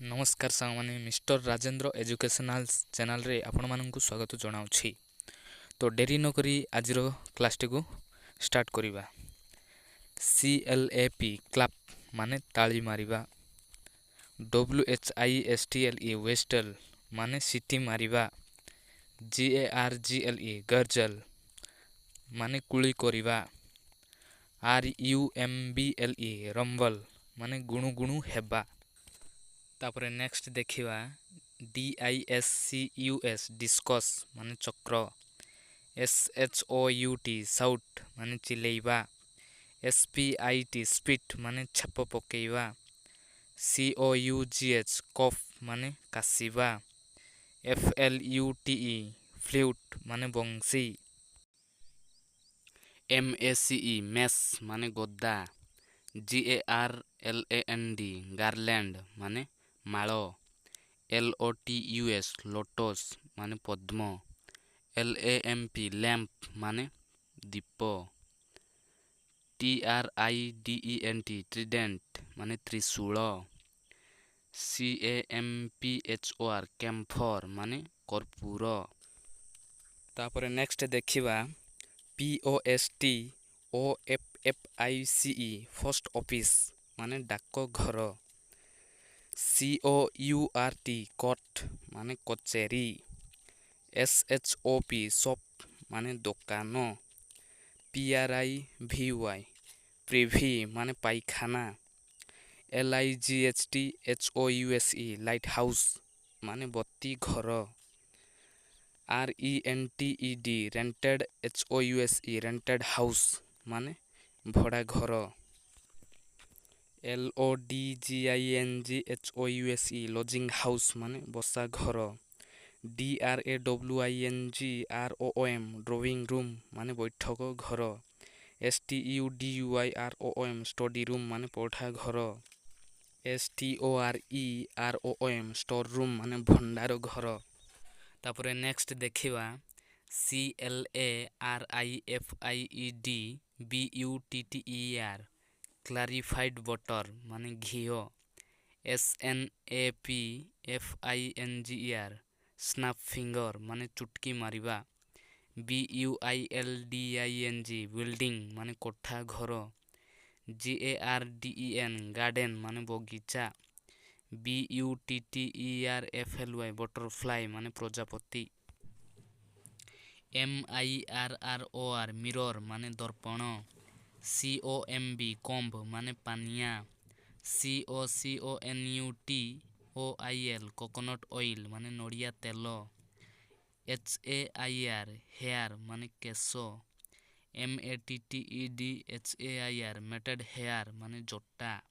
नमस्कार साथी mister Rajendra educational channel रे आपण माननकु स्वागत जनाउछि। तो डेरी न करी आजिर क्लासटी को स्टार्ट करिबा। CLAP क्लैप माने ताली मारिबा। WHISTLE वेस्टल माने सिटी मारिबा। GARGLE गर्जल माने कुली करिबा। RUMBLE रंबल माने गुणु गुणु हेबा। तापरे नेक्स्ट देखिवा DISCUS डिस्कस माने चक्र। SHOUT साउट माने चिलेइबा। SPIT स्पिट माने छाप पकेइबा। COUGH कफ माने कासिबा। FLUTE फ्लूट माने बंसी। MACE मेस माने गद्दा। GARLAND गार्लैंड माने मालो। LOTUS लोटस माने पद्म। LAMP लैंप माने दीप। TRIDENT ट्रिडेंट माने त्रिशूल। CAMPHOR कैम्फर माने कर्पूर। तापरे नेक्स्ट देखिबा POSTOFFICE पोस्ट ऑफिस माने डाक घर। COURT कोर्ट माने कचेरी। SHOP शॉप माने दुकान। PRIVY प्रिभी माने पायखाना। LIGHTHOUSE लाइट हाउस माने बत्ती घर। RENTED rented HOUSE rented house माने भड़ा घर। LODGING लॉजिंग हाउस माने बसा घर। DRAWING ड्राइंग रूम माने बैठक घर। STUDYROM स्टडी रूम माने पढ़ा घर। STOREROM स्टोर रूम माने भंडार घर। तापरे नेक्स्ट देखिवा CLARIFIED BUTTER क्लारिफाइड बटर माने घिओ। SNAPFINGER स्नैप फिंगर माने चुटकी मारिबा। BUILDING बिल्डिंग माने कोठा घर। GARDEN गार्डन माने बगीचा। BUTTERFLY बटरफ्लाई माने प्रजापति। MIRROR मिरर माने दर्पण। COMB कोम्ब माने पानिया। COCONUT कोकोनट ऑयल माने नड़िया तेल। HAIR हेयर माने केश। METTED HAIR मेटेड हेयर माने जोटा।